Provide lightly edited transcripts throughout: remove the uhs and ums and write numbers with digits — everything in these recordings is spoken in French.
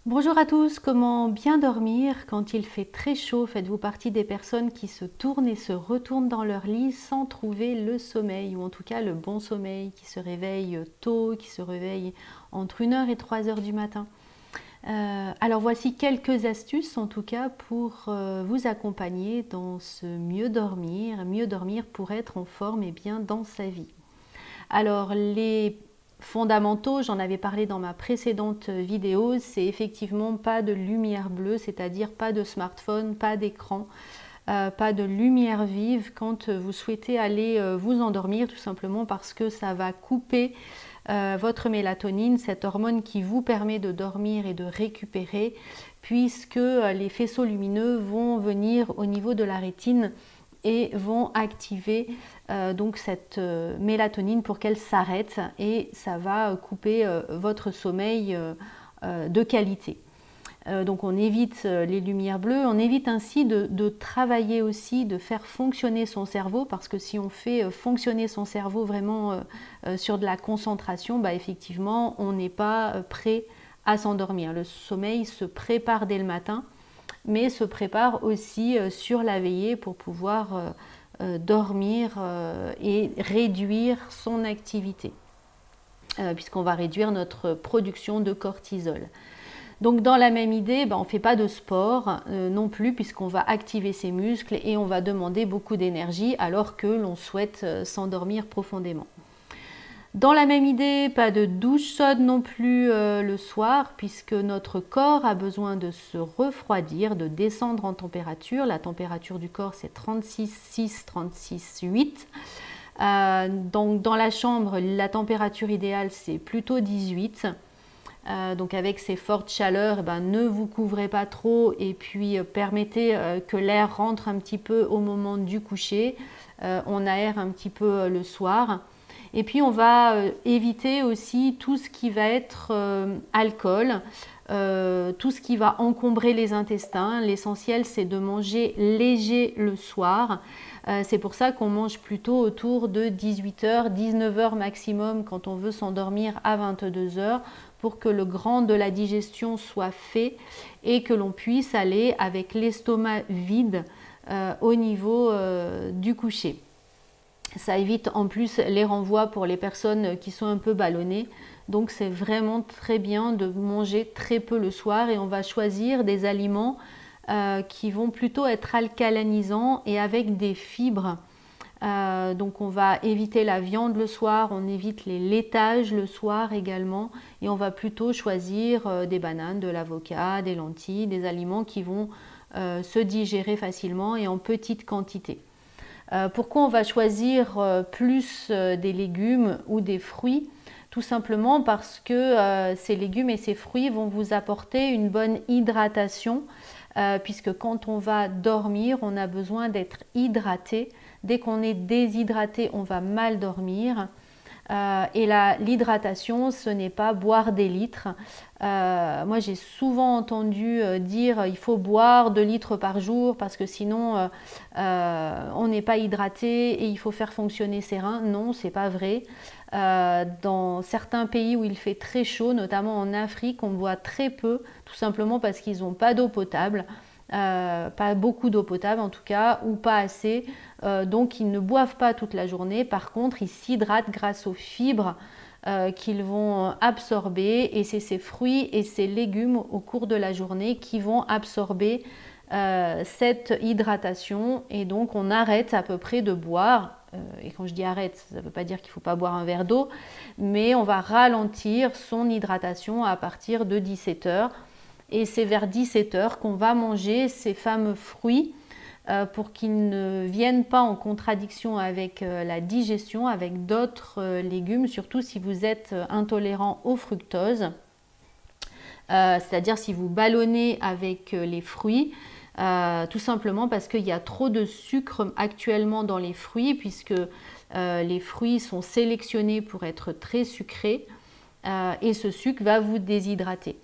Bonjour à tous, comment bien dormir quand il fait très chaud? Faites-vous partie des personnes qui se tournent et se retournent dans leur lit sans trouver le sommeil, ou en tout cas le bon sommeil, qui se réveille tôt, qui se réveille entre 1 heure et 3 heures du matin? Alors voici quelques astuces en tout cas pour vous accompagner dans ce mieux dormir pour être en forme et bien dans sa vie. Alors les fondamentaux, j'en avais parlé dans ma précédente vidéo, c'est effectivement pas de lumière bleue, c'est-à-dire pas de smartphone, pas d'écran, pas de lumière vive quand vous souhaitez aller vous endormir, tout simplement parce que ça va couper votre mélatonine, cette hormone qui vous permet de dormir et de récupérer, puisque les faisceaux lumineux vont venir au niveau de la rétine et vont activer donc cette mélatonine pour qu'elle s'arrête, et ça va couper votre sommeil de qualité. Donc on évite les lumières bleues, on évite ainsi de travailler aussi, de faire fonctionner son cerveau, parce que si on fait fonctionner son cerveau vraiment sur de la concentration, bah effectivement on n'est pas prêt à s'endormir. Le sommeil se prépare dès le matin, mais se prépare aussi sur la veillée pour pouvoir dormir et réduire son activité, puisqu'on va réduire notre production de cortisol. Donc dans la même idée, on ne fait pas de sport non plus, puisqu'on va activer ses muscles et on va demander beaucoup d'énergie alors que l'on souhaite s'endormir profondément. Dans la même idée, pas de douche chaude non plus le soir, puisque notre corps a besoin de se refroidir, de descendre en température. La température du corps, c'est 36,6, 36,8. Donc dans la chambre, la température idéale, c'est plutôt 18. Donc avec ces fortes chaleurs, ne vous couvrez pas trop, et puis permettez que l'air rentre un petit peu au moment du coucher. On aère un petit peu le soir. Et puis on va éviter aussi tout ce qui va être alcool, tout ce qui va encombrer les intestins. L'essentiel, c'est de manger léger le soir. C'est pour ça qu'on mange plutôt autour de 18h, 19h maximum quand on veut s'endormir à 22h, pour que le grand de la digestion soit fait et que l'on puisse aller avec l'estomac vide au niveau du coucher. Ça évite en plus les renvois pour les personnes qui sont un peu ballonnées. Donc c'est vraiment très bien de manger très peu le soir, et on va choisir des aliments qui vont plutôt être alcalinisants et avec des fibres. Donc on va éviter la viande le soir, on évite les laitages le soir également, et on va plutôt choisir des bananes, de l'avocat, des lentilles, des aliments qui vont se digérer facilement et en petite quantité. Pourquoi on va choisir plus des légumes ou des fruits? Tout simplement parce que ces légumes et ces fruits vont vous apporter une bonne hydratation, puisque quand on va dormir, on a besoin d'être hydraté. Dès qu'on est déshydraté, on va mal dormir. Et l'hydratation, ce n'est pas boire des litres. Moi, j'ai souvent entendu dire il faut boire 2 litres par jour parce que sinon on n'est pas hydraté et il faut faire fonctionner ses reins. Non, c'est pas vrai. Dans certains pays où il fait très chaud, notamment en Afrique, on boit très peu, tout simplement parce qu'ils n'ont pas d'eau potable. Pas beaucoup d'eau potable en tout cas, ou pas assez, donc ils ne boivent pas toute la journée. Par contre, ils s'hydratent grâce aux fibres qu'ils vont absorber, et c'est ces fruits et ces légumes au cours de la journée qui vont absorber cette hydratation, et donc on arrête à peu près de boire. Et quand je dis arrête, ça ne veut pas dire qu'il ne faut pas boire un verre d'eau, mais on va ralentir son hydratation à partir de 17h. Et c'est vers 17h qu'on va manger ces fameux fruits pour qu'ils ne viennent pas en contradiction avec la digestion, avec d'autres légumes, surtout si vous êtes intolérant au fructose. C'est-à-dire si vous ballonnez avec les fruits, tout simplement parce qu'il y a trop de sucre actuellement dans les fruits, puisque les fruits sont sélectionnés pour être très sucrés, et ce sucre va vous déshydrater.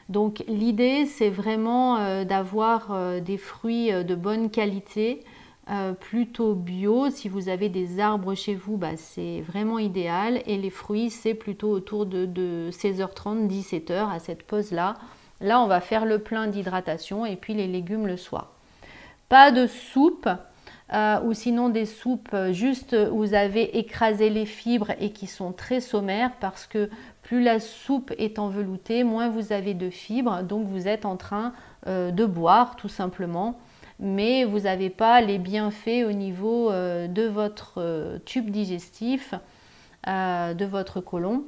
Donc l'idée, c'est vraiment d'avoir des fruits de bonne qualité, plutôt bio. Si vous avez des arbres chez vous, c'est vraiment idéal. Et les fruits, c'est plutôt autour de 16h30, 17h, à cette pause-là, Là, on va faire le plein d'hydratation et puis les légumes le soir. Pas de soupe ou sinon des soupes juste où vous avez écrasé les fibres et qui sont très sommaires parce que plus la soupe est enveloutée, moins vous avez de fibres, donc vous êtes en train de boire tout simplement, mais vous n'avez pas les bienfaits au niveau de votre tube digestif, de votre côlon,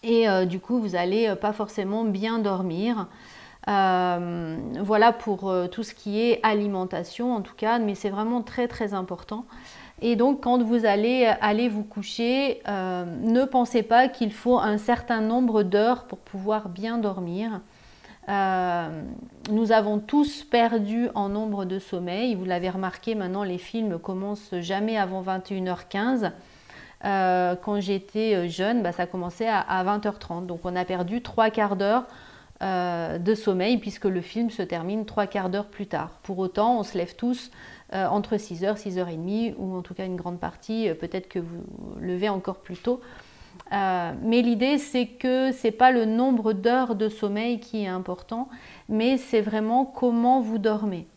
et du coup vous n'allez pas forcément bien dormir. Voilà pour tout ce qui est alimentation en tout cas, mais c'est vraiment très très important. Et donc quand vous allez vous coucher, ne pensez pas qu'il faut un certain nombre d'heures pour pouvoir bien dormir. Nous avons tous perdu en nombre de sommeil. Vous l'avez remarqué, maintenant les films commencent jamais avant 21h15. Quand j'étais jeune, ça commençait à 20h30. Donc on a perdu 3/4 d'heure de sommeil puisque le film se termine 3/4 d'heure plus tard. Pour autant, on se lève tous entre 6h, 6h30 ou en tout cas une grande partie, peut-être que vous levez encore plus tôt. Mais l'idée c'est que ce n'est pas le nombre d'heures de sommeil qui est important, mais c'est vraiment comment vous dormez.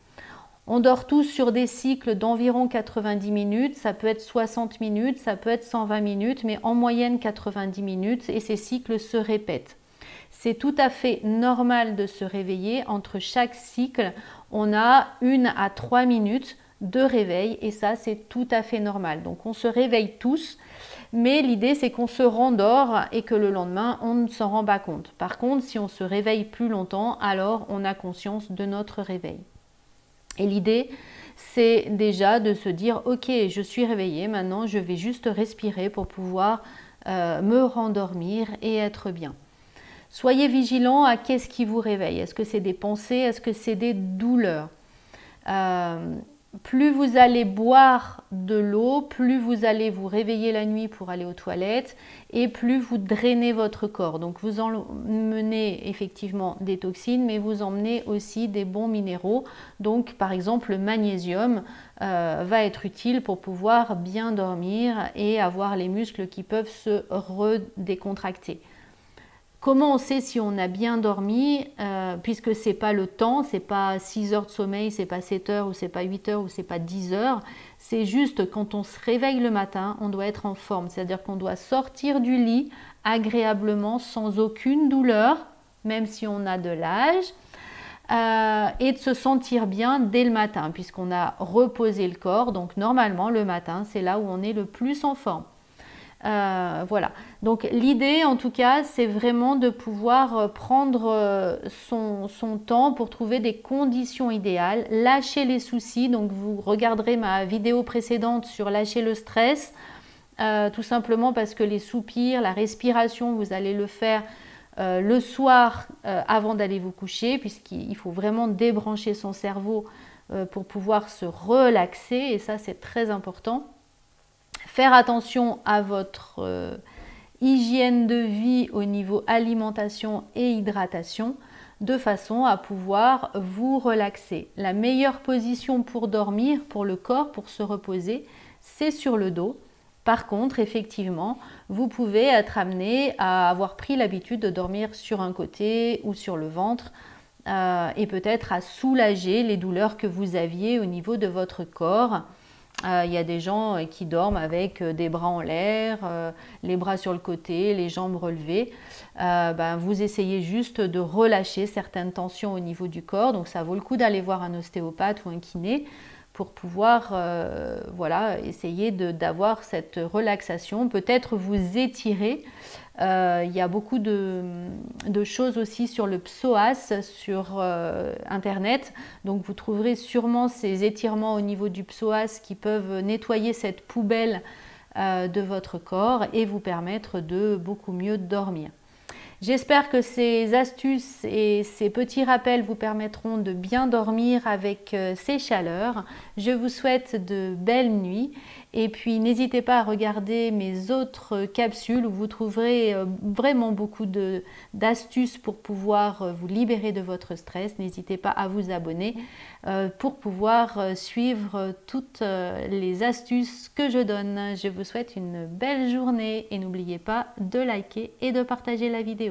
On dort tous sur des cycles d'environ 90 minutes, ça peut être 60 minutes, ça peut être 120 minutes, mais en moyenne 90 minutes et ces cycles se répètent. C'est tout à fait normal de se réveiller. Entre chaque cycle, on a 1 à 3 minutes de réveil et ça, c'est tout à fait normal. Donc, on se réveille tous, mais l'idée, c'est qu'on se rendort et que le lendemain, on ne s'en rend pas compte. Par contre, si on se réveille plus longtemps, alors on a conscience de notre réveil. Et l'idée, c'est déjà de se dire, ok, je suis réveillée, maintenant, je vais juste respirer pour pouvoir me rendormir et être bien. Soyez vigilant à qu'est-ce qui vous réveille. Est-ce que c'est des pensées? Est-ce que c'est des douleurs? Plus vous allez boire de l'eau, plus vous allez vous réveiller la nuit pour aller aux toilettes et plus vous drainez votre corps. Donc vous emmenez effectivement des toxines, mais vous emmenez aussi des bons minéraux. Donc par exemple le magnésium va être utile pour pouvoir bien dormir et avoir les muscles qui peuvent se redécontracter. Comment on sait si on a bien dormi, puisque ce n'est pas le temps, ce n'est pas 6 heures de sommeil, ce n'est pas 7 heures ou ce n'est pas 8 heures ou ce n'est pas 10 heures. C'est juste quand on se réveille le matin, on doit être en forme. C'est-à-dire qu'on doit sortir du lit agréablement, sans aucune douleur, même si on a de l'âge, et de se sentir bien dès le matin, puisqu'on a reposé le corps. Donc normalement, le matin, c'est là où on est le plus en forme. Voilà, donc l'idée en tout cas c'est vraiment de pouvoir prendre son temps pour trouver des conditions idéales, lâcher les soucis. Donc vous regarderez ma vidéo précédente sur lâcher le stress, tout simplement parce que les soupirs, la respiration, vous allez le faire le soir avant d'aller vous coucher, puisqu'il faut vraiment débrancher son cerveau pour pouvoir se relaxer, et ça c'est très important. Faire attention à votre hygiène de vie au niveau alimentation et hydratation de façon à pouvoir vous relaxer. La meilleure position pour dormir, pour le corps, pour se reposer, c'est sur le dos. Par contre, effectivement, vous pouvez être amené à avoir pris l'habitude de dormir sur un côté ou sur le ventre et peut-être à soulager les douleurs que vous aviez au niveau de votre corps. Il y a des gens qui dorment avec des bras en l'air, les bras sur le côté, les jambes relevées. Vous essayez juste de relâcher certaines tensions au niveau du corps. Donc ça vaut le coup d'aller voir un ostéopathe ou un kiné pour pouvoir voilà, essayer d'avoir cette relaxation. Peut-être vous étirer. Il y a beaucoup de choses aussi sur le psoas sur internet, donc vous trouverez sûrement ces étirements au niveau du psoas qui peuvent nettoyer cette poubelle de votre corps et vous permettre de beaucoup mieux dormir. J'espère que ces astuces et ces petits rappels vous permettront de bien dormir avec ces chaleurs. Je vous souhaite de belles nuits et puis n'hésitez pas à regarder mes autres capsules où vous trouverez vraiment beaucoup d'astuces pour pouvoir vous libérer de votre stress. N'hésitez pas à vous abonner pour pouvoir suivre toutes les astuces que je donne. Je vous souhaite une belle journée et n'oubliez pas de liker et de partager la vidéo.